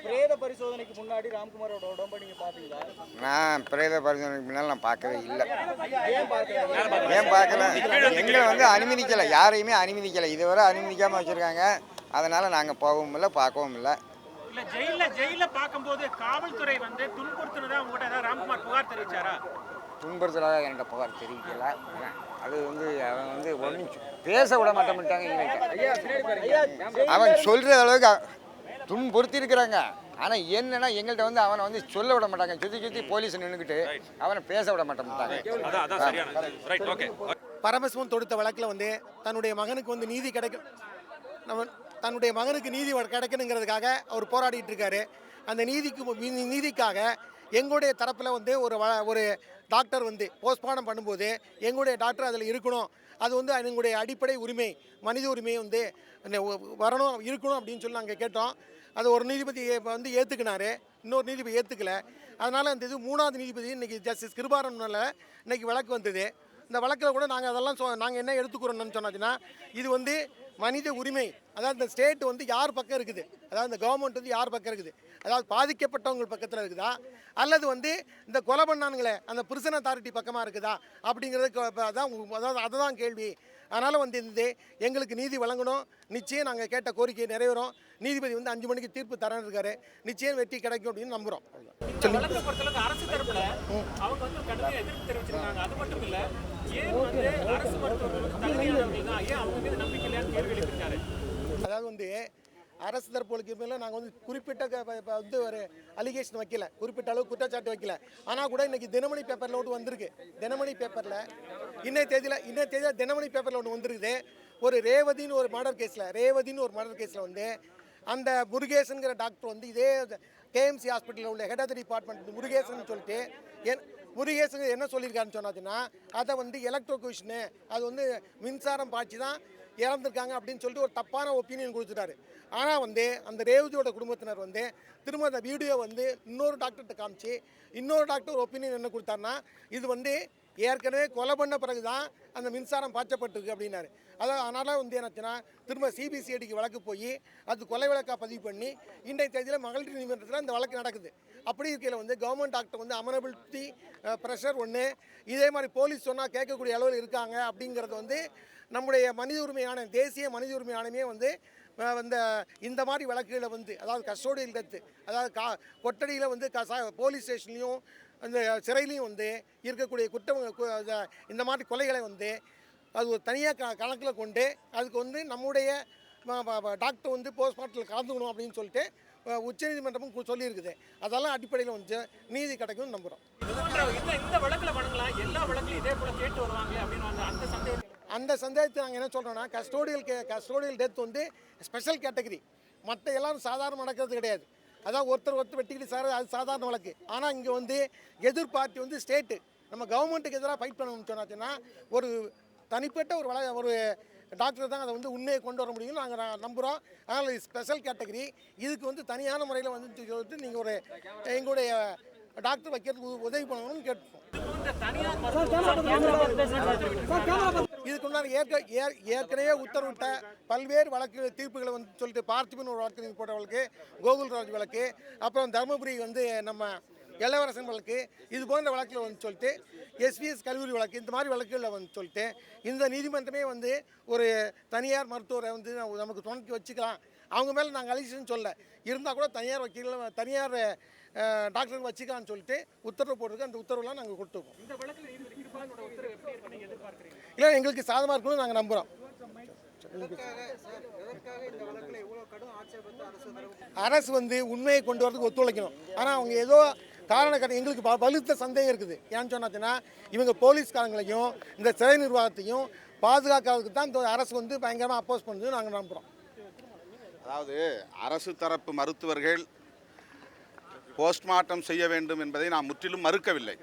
பிரேத பரிசோதனைக்கு முன்னாடி ராம்குமாரோட உடம்பை நீங்க பாத்தீங்களா? நான் பிரேத பரிசோதனைக்கு முன்னால் நான் பார்க்கவே இல்லை. ஏன் பார்க்கல? ஏன் பார்க்கல? எங்களை வந்து அனுமதிக்கலை, யாரையுமே அனுமதிக்கலை. இதுவரை அனுமதிக்காமல் வச்சுருக்காங்க. அதனால் நாங்கள் போகவும் இல்லை, பார்க்கவும் இல்லை. இல்லை ஜெயில பார்க்கும்போது காவல்துறை வந்து துன்புறுத்துனதா உங்கள்கிட்ட ஏதாவது ராம்குமார் புகார் தெரிவிச்சாரா? துன்புறுத்தலாக என்கிட்ட புகார் தெரிவிக்கலை. அது வந்து அவன் வந்து ஒன்றும் பேச விட மாட்டேன்ட்டாங்க. அவன் சொல்கிற அளவுக்கு துன்புறுத்திருக்கிறாங்க. ஆனால் என்னன்னா எங்கள்கிட்ட வந்து அவனை வந்து சொல்ல விட மாட்டாங்க. சுற்றி போலீஸ் நின்றுக்கிட்டு அவனை பேச விட மாட்டாங்க. பரமசிவம் தொடுத்த வழக்கில் வந்து தன்னுடைய மகனுக்கு வந்து நீதி கிடைக்கும், தன்னுடைய மகனுக்கு நீதி கிடைக்கணுங்கிறதுக்காக அவர் போராடிட்டு இருக்காரு. அந்த நீதிக்காக எங்களுடைய தரப்பில் வந்து ஒரு டாக்டர் வந்து போஸ்ட்மார்ட்டம் பண்ணும்போது எங்களுடைய டாக்டர் அதில் இருக்கணும், அது வந்து எங்களுடைய அடிப்படை உரிமை, மனித உரிமை வந்து வரணும், இருக்கணும் அப்படின்னு சொல்லி நாங்கள் கேட்டோம். அது ஒரு நீதிபதி வந்து ஏற்றுக்கினாரு, இன்னொரு நீதிபதி ஏற்றுக்கலை. அதனால் அந்த இது 3வது நீதிபதி இன்றைக்கி ஜஸ்டிஸ் கிருபாரன்ல இன்றைக்கி வழக்கு வந்தது. இந்த வழக்கில் கூட நாங்கள் அதெல்லாம் நாங்கள் என்ன எடுத்துக்கிறோம்னு சொன்னாச்சுன்னா, இது வந்து மனித உரிமை, அதாவது இந்த ஸ்டேட் வந்து யார் பக்கம் இருக்குது, அதாவது இந்த கவர்மெண்ட் வந்து யார் பக்கம் இருக்குது, அதாவது பாதிக்கப்பட்டவங்க பக்கத்தில் இருக்குதா அல்லது வந்து இந்த கொலை பண்ணானுங்களே அந்த பிரிசன் அத்தாரிட்டி பக்கமாக இருக்குதா அப்படிங்கிறதுக்கு அதாவது அதுதான் கேள்வி. அதனால் வந்து இந்த எங்களுக்கு நீதி வழங்கணும், நிச்சயம் நாங்கள் கேட்ட கோரிக்கையை நிறைவேறும். நீதிபதி வந்து 5 மணிக்கு தீர்ப்பு தரேன்னு இருக்காரு, நிச்சயம் வெற்றி கிடைக்கும் அப்படின்னு நம்புகிறோம். அரசு தரப்புல அவங்க வந்து கடுமையாக எதிர்ப்பு தெரிவிச்சிருக்காங்க. அது மட்டும் இல்லை, ஏன் வந்து அரசு மருத்துவர்களுக்கு தகுதியானவர்கள் தான், ஏன் அவங்க மீது நம்பிக்கை இல்லையான்னு கேள்வி எழுப்பியிருக்காரு. அதாவது வந்து அரசு தரப்புகளுக்கு மேலே நாங்கள் வந்து குறிப்பிட்ட வந்து ஒரு அலிகேஷன் வைக்கல, குறிப்பிட்ட அளவு குற்றச்சாட்டு வைக்கல. ஆனால் கூட இன்றைக்கி தினமணி பேப்பரில் ஒன்று வந்திருக்கு. தினமணி பேப்பரில் இன்னைய தேதியில் தினமணி பேப்பரில் ஒன்று வந்திருக்குது. ஒரு ரேவதின்னு ஒரு மர்டர் கேஸில் வந்து அந்த முருகேசனுங்கிற டாக்டர் வந்து இதே கேஎம்சி ஹாஸ்பிட்டலில் உள்ள head of the department Murugesan சொல்லிட்டு முருகேசன் என்ன சொல்லியிருக்காருன்னு சொன்னாச்சுன்னா, அதை வந்து எலக்ட்ரோகுஷனு, அது வந்து மின்சாரம் பாய்ச்சி தான் இறந்துருக்காங்க அப்படின்னு சொல்லிட்டு ஒரு தப்பான ஒப்பீனியன் கொடுத்துட்டாரு. ஆனால் வந்து அந்த ரேவதியோட குடும்பத்தினர் வந்து திரும்ப அந்த வீடியோ வந்து இன்னொரு டாக்டர்கிட்ட காமிச்சு இன்னொரு டாக்டர் ஒப்பீனியன் என்ன கொடுத்தாருன்னா, இது வந்து ஏற்கனவே கொலை பண்ண பிறகு தான் அந்த மின்சாரம் பாய்ச்சப்பட்டிருக்கு அப்படின்னாரு. அதனால் வந்து என்னாச்சுன்னா திரும்ப சிபிசிஐடிக்கு வழக்கு போய் அது கொலை வழக்காக பதிவு பண்ணி இன்றைய தேதியில் மகளிர் நீதிமன்றத்தில் இந்த வழக்கு நடக்குது. அப்படி இருக்கையில் வந்து கவர்மெண்ட் டாக்டர் வந்து அமனபிலிட்டி ப்ரெஷர் ஒன்று, இதே மாதிரி போலீஸ் சொன்னால் கேட்கக்கூடிய அளவில் இருக்காங்க அப்படிங்கிறது வந்து நம்முடைய மனித உரிமையான தேசிய மனித உரிமை ஆணையமே வந்து இந்த மாதிரி வழக்குகளை வந்து அதாவது கஸ்டோடியல் டெத்து, அதாவது கொட்டடியில் வந்து போலீஸ் ஸ்டேஷன்லேயும் அந்த சிறையிலையும் வந்து இருக்கக்கூடிய இந்த மாதிரி கொலைகளை வந்து அது ஒரு தனியாக கணக்கில் கொண்டு அதுக்கு வந்து நம்முடைய டாக்டர் வந்து போஸ்ட்மார்ட்டத்தில் கலந்துக்கணும் அப்படின்னு சொல்லிட்டு உச்சநீதிமன்றமும் சொல்லியிருக்குது. அதெல்லாம் அடிப்படையில் வந்து நீதி கிடைக்கும்னு நம்புகிறோம். அந்த சந்தேகத்தை நாங்கள் என்ன சொல்கிறோன்னா, கஸ்டோடியல் டெத் வந்து ஸ்பெஷல் கேட்டகரி, மற்ற எல்லாரும் சாதாரண நடக்கிறது கிடையாது. அதான் ஒருத்தர் வெட்டிக்கிட்டு சார் அது சாதாரண வழக்கு. ஆனால் இங்கே வந்து எதிர்பார்ட்டி வந்து ஸ்டேட்டு நம்ம கவர்மெண்ட்டுக்கு எதிராக ஃபைட் பண்ணணும்னு சொன்னாச்சுன்னா ஒரு தனிப்பட்ட ஒரு டாக்டர் தான் அதை வந்து உண்மையை கொண்டு வர முடியும்னு நாங்கள் நம்புகிறோம். அதனால் இது ஸ்பெஷல் கேட்டகரி, இதுக்கு வந்து தனியான முறையில் வந்து சொல்லிட்டு நீங்கள் ஒரு எங்களுடைய டாக்டர் வைக்கிறதுக்கு உதவி பண்ணணும்னு கேட்போம். இதுக்கு முன்னாடி ஏற்கனவே உத்தரவிட்ட பல்வேறு வழக்கு தீர்ப்புகளை வந்து சொல்லிட்டு பார்த்திபன் ஒரு வழக்கு போட்ட வழக்கு, கோகுல்ராஜ் வழக்கு, அப்புறம் தருமபுரி வந்து நம்ம இளவரசன் வழக்கு, இது போன்ற வழக்கில் வந்து சொல்லிட்டு எஸ்பிஎஸ் கல்லூரி வழக்கு, இந்த மாதிரி வழக்குகளில் வந்து சொல்லிட்டு இந்த நீதிமன்றமே வந்து ஒரு தனியார் மருத்துவரை வந்து நமக்கு துணைக்கு வச்சுக்கலாம், அவங்க மேலே நாங்கள் அலிகேஷன் சொல்ல இருந்தால் கூட தனியார் டாக்டருக்கு வச்சுக்கலான்னு சொல்லிட்டு உத்தரவு போட்டிருக்கு. அந்த உத்தரவுலாம் நாங்கள் கொடுத்துருக்கோம். இல்லை, எங்களுக்கு சாதமாக இருக்கணும்னு நாங்கள் நம்புகிறோம். அரசு வந்து உண்மையை கொண்டு வரதுக்கு ஒத்துழைக்கணும். ஆனால் அவங்க ஏதோ காரணம் எங்களுக்கு வலுத்த சந்தேகம் இருக்குது. ஏன்னு சொன்னாச்சுன்னா இவங்க போலீஸ்காரங்களையும் இந்த சிறை நிர்வாகத்தையும் பாதுகாக்கிறதுக்கு தான் இந்த அரசு வந்து பயங்கரமாக அப்போஸ் பண்ணுறது நாங்கள் நம்புகிறோம். அதாவது அரசு தரப்பு மருத்துவர்கள் போஸ்ட்மார்ட்டம் செய்ய வேண்டும் என்பதை நாம் முற்றிலும் மறுக்கவில்லை,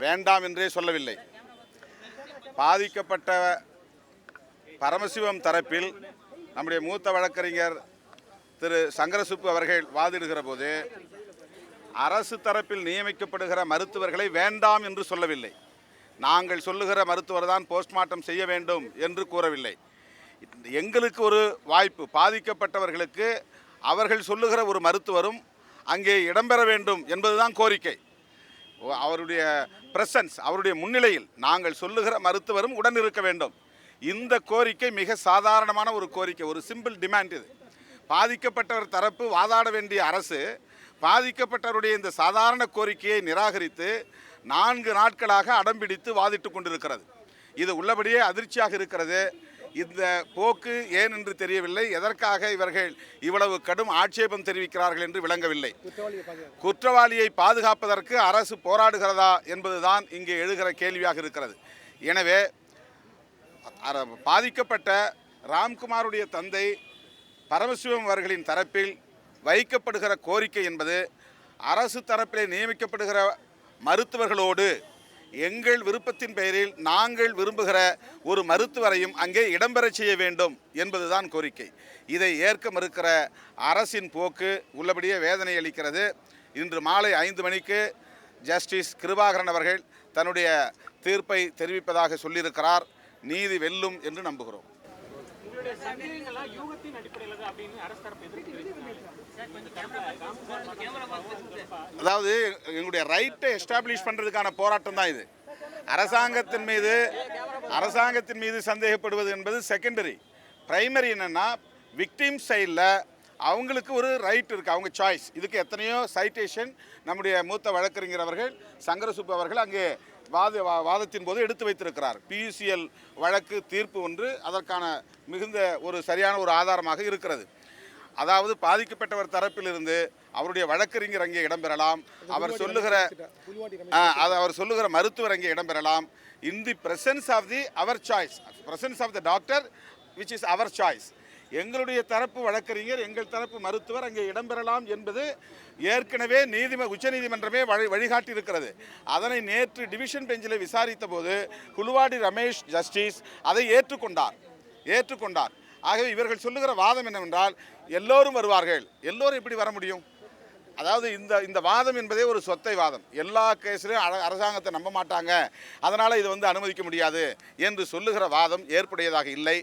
வேண்டாம் என்றே சொல்லவில்லை. பாதிக்கப்பட்ட பரமசிவம் தரப்பில் நம்முடைய மூத்த வழக்கறிஞர் திரு சங்கரசுப்பு அவர்கள் வாதிடுகிற போது அரசு தரப்பில் நியமிக்கப்படுகிற மருத்துவர்களை வேண்டாம் என்று சொல்லவில்லை. நாங்கள் சொல்லுகிற மருத்துவர் தான் போஸ்ட்மார்ட்டம் செய்ய வேண்டும் என்று கூறவில்லை. எங்களுக்கு ஒரு வாய்ப்பு, பாதிக்கப்பட்டவர்களுக்கு அவர்கள் சொல்லுகிற ஒரு மருத்துவரும் அங்கே இடம்பெற வேண்டும் என்பதுதான் கோரிக்கை. அவருடைய பிரசன்ஸ், அவருடைய முன்னிலையில் நாங்கள் சொல்லுகிற மருத்துவரும் உடன் இருக்க வேண்டும். இந்த கோரிக்கை மிக சாதாரணமான ஒரு கோரிக்கை, ஒரு சிம்பிள் டிமாண்ட். இது பாதிக்கப்பட்டவர் தரப்பு வாதாட வேண்டிய அரசு பாதிக்கப்பட்டவருடைய இந்த சாதாரண கோரிக்கையை நிராகரித்து 4 நாட்களாக அடம்பிடித்து வாதிட்டு கொண்டிருக்கிறது. இது உள்ளபடியே அதிர்ச்சியாக இருக்கிறது. இந்த போக்கு ஏன் என்று தெரியவில்லை. எதற்காக இவர்கள் இவ்வளவு கடும் ஆட்சேபம் தெரிவிக்கிறார்கள் என்று விளங்கவில்லை. குற்றவாளியை பாதுகாப்பதற்கு அரசு போராடுகிறதா என்பதுதான் இங்கே எழுகிற கேள்வியாக இருக்கிறது. எனவே பாதிக்கப்பட்ட ராம்குமாருடைய தந்தை பரமசிவம் அவர்களின் தரப்பில் வைக்கப்படுகிற கோரிக்கை என்பது அரசு தரப்பிலே நியமிக்கப்படுகிற மருத்துவர்களோடு எங்கள் விருப்பத்தின் பெயரில் நாங்கள் விரும்புகிற ஒரு மருத்துவரையும் அங்கே இடம்பெறச் செய்ய வேண்டும் என்பதுதான் கோரிக்கை. இதை ஏற்க மறுக்கிற அரசின் போக்கு உள்ளபடியே வேதனை அளிக்கிறது. இன்று மாலை 5 மணிக்கு ஜஸ்டிஸ் கிருபாகரன் அவர்கள் தன்னுடைய தீர்ப்பை தெரிவிப்பதாக சொல்லியிருக்கிறார். நீதி வெல்லும் என்று நம்புகிறோம். உங்களுடைய சந்தேகங்கள்லாம் யூகத்தின் அடிப்படையில் தான் அப்படின்னு அரசு தரப்பு எதிர்ப்பு அதாவது எங்களுடைய ரைட்டை எஸ்டாப்ளிஷ் பண்ணுறதுக்கான போராட்டம் தான் இது. அரசாங்கத்தின் மீது சந்தேகப்படுவது என்பது செகண்டரி. பிரைமரி என்னென்னா விக்டிம் சைடில் அவங்களுக்கு ஒரு ரைட் இருக்குது, அவங்க சாய்ஸ். இதுக்கு எத்தனையோ சைட்டேஷன் நம்முடைய மூத்த வழக்கறிஞர் அவர்கள் சங்கரசுப்பு அவர்கள் அங்கே வாதத்தின் போது எடுத்து வைத்திருக்கிறார். PUCL வழக்கு தீர்ப்பு ஒன்று அதற்கான மிகுந்த ஒரு சரியான ஒரு ஆதாரமாக இருக்கிறது. அதாவது பாதிக்கப்பட்டவர் தரப்பிலிருந்து அவருடைய வழக்கறிஞர் அங்கே இடம்பெறலாம், அவர் சொல்லுகிற மருத்துவர் அங்கே இடம்பெறலாம். In the presence of the our choice, presence of the doctor which is our choice. எங்களுடைய தரப்பு வழக்கறிஞர், எங்கள் தரப்பு மருத்துவர் அங்கே இடம்பெறலாம் என்பது ஏற்கனவே உச்சநீதிமன்றமே வழிகாட்டி இருக்கிறது. அதனை நேற்று டிவிஷன் பெஞ்சில் விசாரித்த போது குலுவாடி ரமேஷ் ஜஸ்டிஸ் அதை ஏற்றுக்கொண்டார். ஆகவே இவர்கள் சொல்லுகிற வாதம் என்னவென்றால் எல்லோரும் வருவார்கள். எல்லோரும் எப்படி வர முடியும்? அதாவது இந்த வாதம் என்பதே ஒரு சொத்தை வாதம். எல்லா கேஸ்லையும் அரசாங்கத்தை நம்ப மாட்டாங்க, அதனால் இது அனுமதிக்க முடியாது என்று சொல்லுகிற வாதம் ஏற்புடையதாக இல்லை.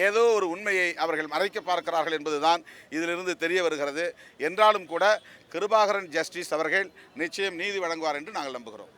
ஏதோ ஒரு உண்மையை அவர்கள் மறைக்க பார்க்கிறார்கள் என்பதுதான் இதிலிருந்து தெரிய வருகிறது. என்றாலும் கூட கிருபாகரன் ஜஸ்டிஸ் அவர்கள் நிச்சயம் நீதி வழங்குவார் என்று நாங்கள் நம்புகிறோம்.